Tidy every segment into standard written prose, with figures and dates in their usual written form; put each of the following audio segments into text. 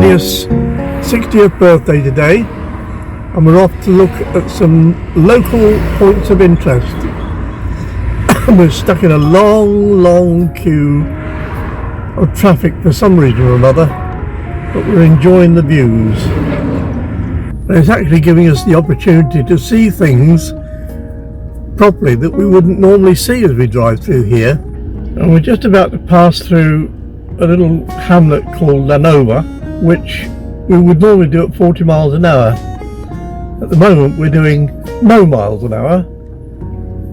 Mandy's 60th birthday today, and we're off to look at some local points of interest. We're stuck in a long queue of traffic for some reason or another, but we're enjoying the views. And it's actually giving us the opportunity to see things properly that we wouldn't normally see as we drive through here. And we're just about to pass through a little hamlet called Lanova, which we would normally do at 40 miles an hour. At the moment we're doing no miles an hour,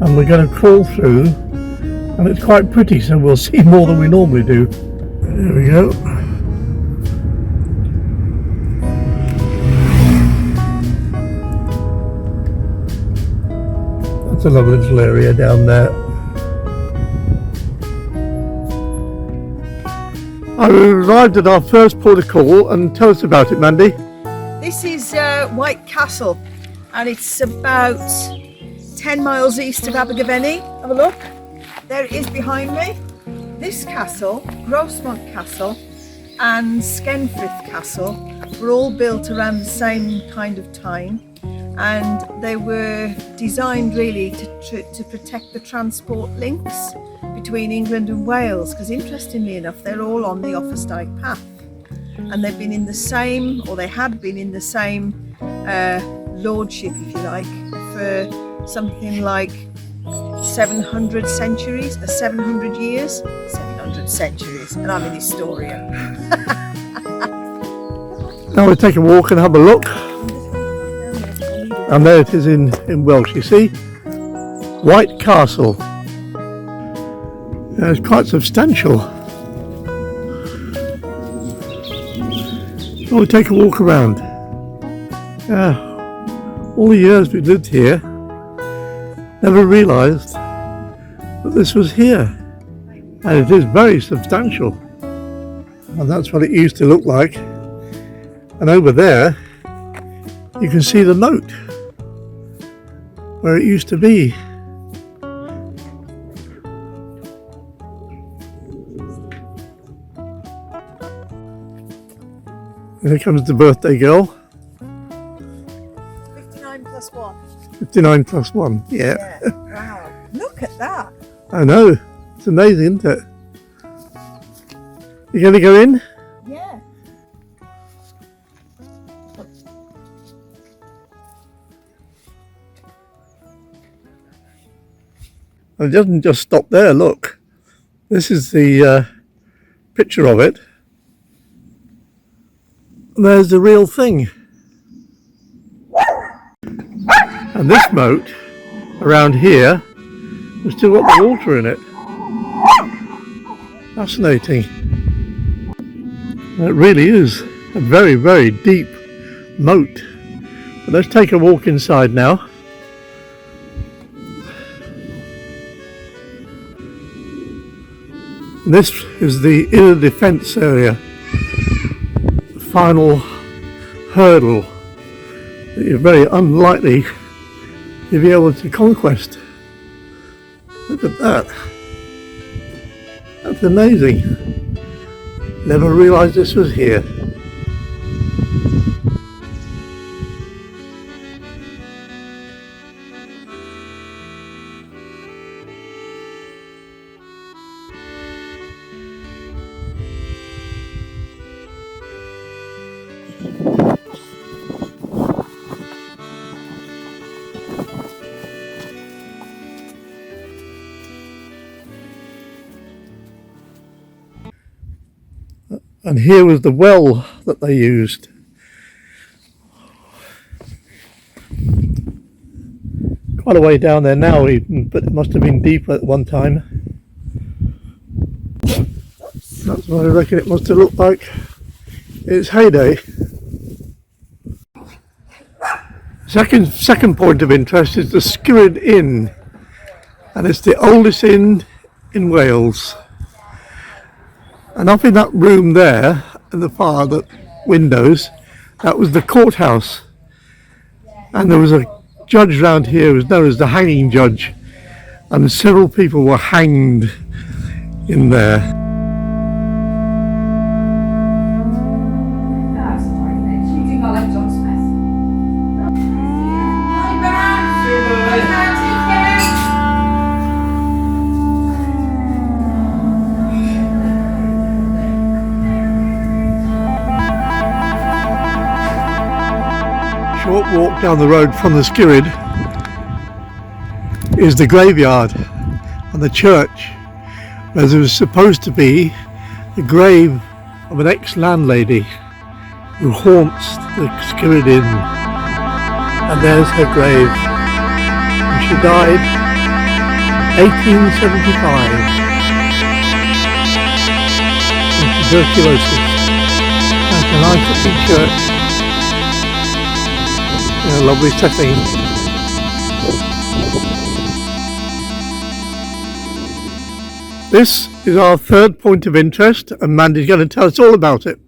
and we're going to crawl through, and it's quite pretty, so we'll see more than we normally do. There we go. That's a lovely little area down there. I've arrived at our first port of call, and tell us about it, Mandy. This is White Castle, and it's about 10 miles east of Abbey. Have a look. There it is behind me. This castle, Grossmont Castle and Skirrid Castle, were all built around the same kind of time, and they were designed really to protect the transport links between England and Wales, because interestingly enough they're all on the Offa's-Dyke path, and they've been in the same, or they had been in the same lordship, if you like, for something like 700 centuries, 700 years, 700 centuries, and I'm an historian. Now we'll take a walk and have a look. And there it is in Welsh, you see. White Castle. It's quite substantial. We'll take a walk around. All the years we've lived here, never realised that this was here. And it is very substantial. And that's what it used to look like. And over there, you can see the moat where it used to be. Here comes the birthday girl. 59 plus 1. 59 plus 1, yeah. Wow, look at that. I know, it's amazing, isn't it? You going to go in? Yeah. It doesn't just stop there, look. This is the picture of it. There's the real thing. And this moat around here has still got the water in it. Fascinating. It really is a very deep moat. But let's take a walk inside now. This is the inner defence area. Final hurdle that you're very unlikely to be able to conquest. Look at that. That's amazing. Never realised this was here. And here was the well that they used. Quite a way down there now even, but it must have been deeper at one time. That's what I reckon it must have looked like in its heyday. Second point of interest is the Skirrid Inn, and it's the oldest inn in Wales. And up in that room there, in the far windows, that was the courthouse. And there was a judge round here who was known as the hanging judge, and several people were hanged in there. walk down the road from the Skirrid is the graveyard and the church, where there was supposed to be the grave of an ex-landlady who haunts the Skirrid Inn. And there's her grave. And she died 1875 from tuberculosis. That's a nice looking church in a lovely setting. This is our third point of interest, and Mandy's going to tell us all about it.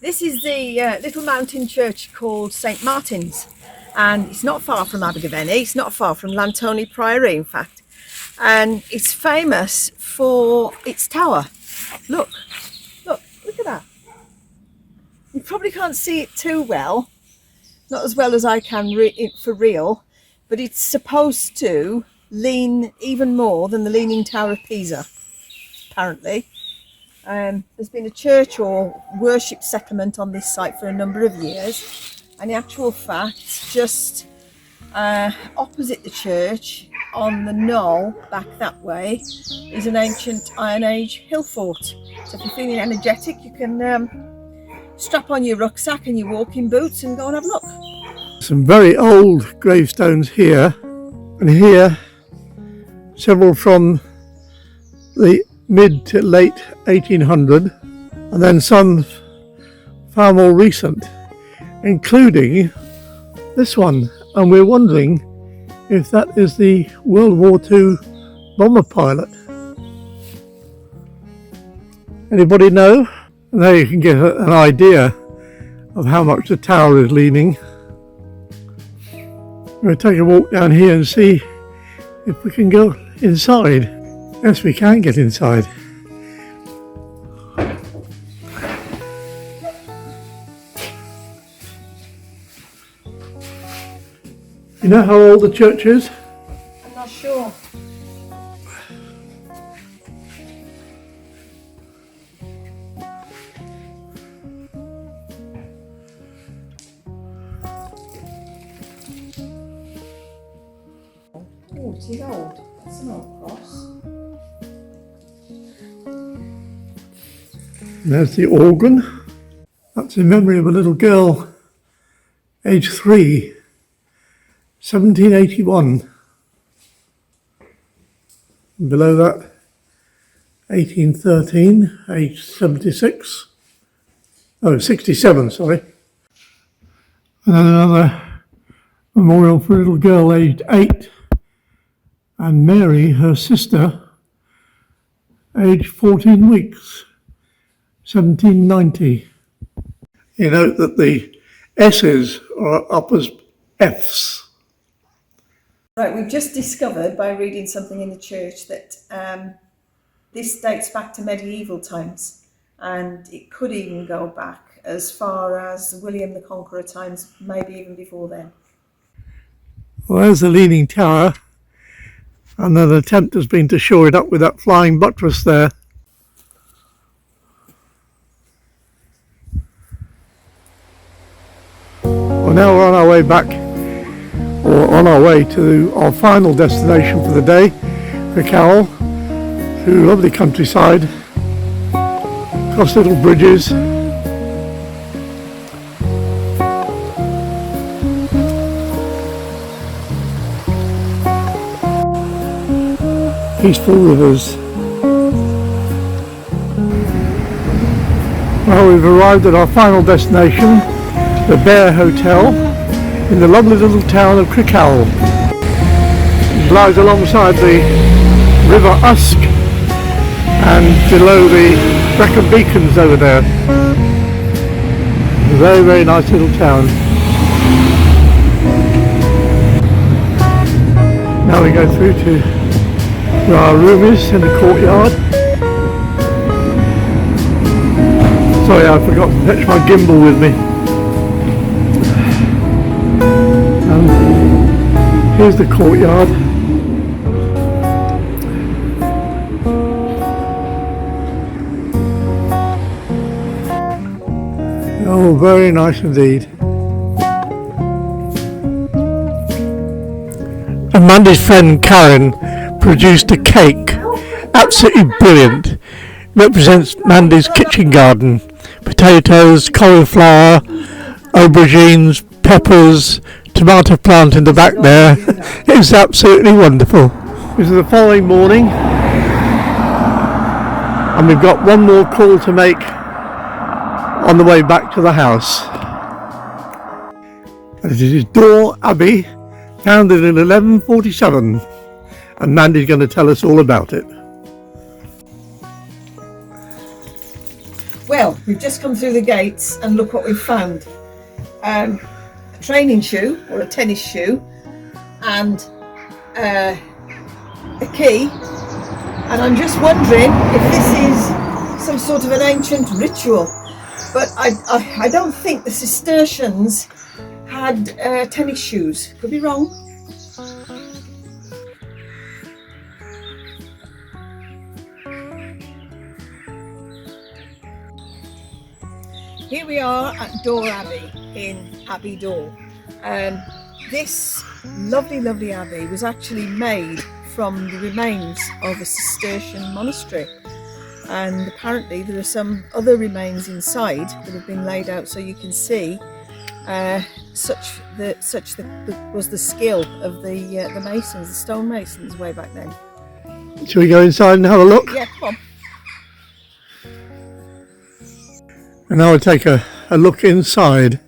This is the little mountain church called St Martin's, and it's not far from Abbey. It's not far from Lantony Priory, in fact, and it's famous for its tower. Look at that. You probably can't see it too well, not as well as I can for real, but it's supposed to lean even more than the Leaning Tower of Pisa, apparently. There's been a church or worship settlement on this site for a number of years, and in actual fact, just opposite the church on the knoll back that way is an ancient Iron Age hill fort. So if you're feeling energetic, you can strap on your rucksack and your walking boots and go and have a look. Some very old gravestones here, and here several from the mid to late 1800, and then some far more recent, including this one, and we're wondering if that is the World War II bomber pilot. Anybody know? And there you can get an idea of how much the tower is leaning. We'll take a walk down here and see if we can go inside. Yes, we can get inside. You know how old the church is? I'm not sure. Oh, it is old. That's an old cross. And there's the organ. That's in memory of a little girl, age 3, 1781. And below that, 1813, age 76. Oh, 67, sorry. And then another memorial for a little girl aged 8. And Mary, her sister, aged 14 weeks, 1790. You note that the S's are up as F's. Right, we've just discovered by reading something in the church that this dates back to medieval times, and it could even go back as far as William the Conqueror times, maybe even before then. Well, there's the Leaning Tower, and an attempt has been to shore it up with that flying buttress there. Well, now we're on our way back, or on our way to our final destination for the day, Crickhowell, through lovely countryside, across little bridges. Peaceful rivers. Well, we've arrived at our final destination, the Bear Hotel, in the lovely little town of Crickhowell. It lies alongside the River Usk and below the Brecon Beacons over there. A very, very nice little town. Now we go through to where our room is in the courtyard. Sorry, I forgot to fetch my gimbal with me. And here's the courtyard. Oh, very nice indeed. And Mandy's friend Karen produced a cake, absolutely brilliant. Represents Mandy's kitchen garden. Potatoes, cauliflower, aubergines, peppers, tomato plant in the back there. It's absolutely wonderful. This is the following morning, and we've got one more call to make on the way back to the house. And it is Door Abbey, founded in 1147, and Mandy's going to tell us all about it. Well, we've just come through the gates and look what we've found. A training shoe, or a tennis shoe, and a key. And I'm just wondering if this is some sort of an ancient ritual. But I don't think the Cistercians had tennis shoes. Could be wrong. Here we are at Door Abbey in Abbey Door. This lovely abbey was actually made from the remains of a Cistercian monastery, and apparently there are some other remains inside that have been laid out so you can see such was the skill of the masons, the stone masons way back then. Shall we go inside and have a look? Yeah, come on. And now we'll take a look inside.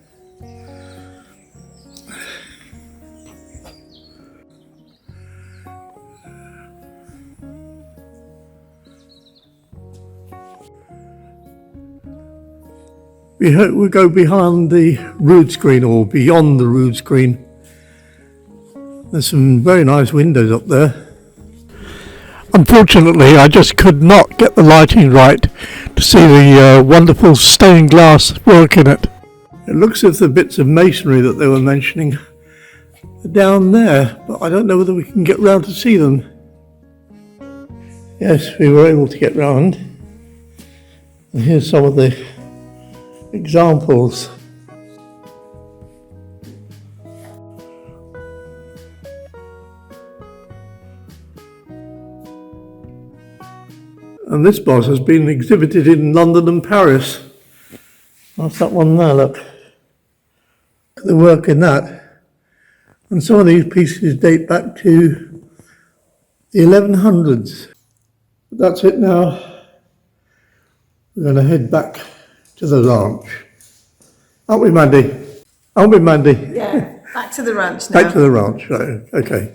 We'll go behind the rood screen, or beyond the rood screen. There's some very nice windows up there. Unfortunately, I just could not get the lighting right to see the wonderful stained glass work in it. It looks as if the bits of masonry that they were mentioning are down there, but I don't know whether we can get round to see them. Yes, we were able to get round. And here's some of the examples. And this boss has been exhibited in London and Paris. That's that one there, look. The work in that. And some of these pieces date back to the 1100s. But that's it now. We're going to head back to the ranch. Aren't we, Mandy? Aren't we, Mandy? Yeah, back to the ranch now. Back to the ranch, right, okay.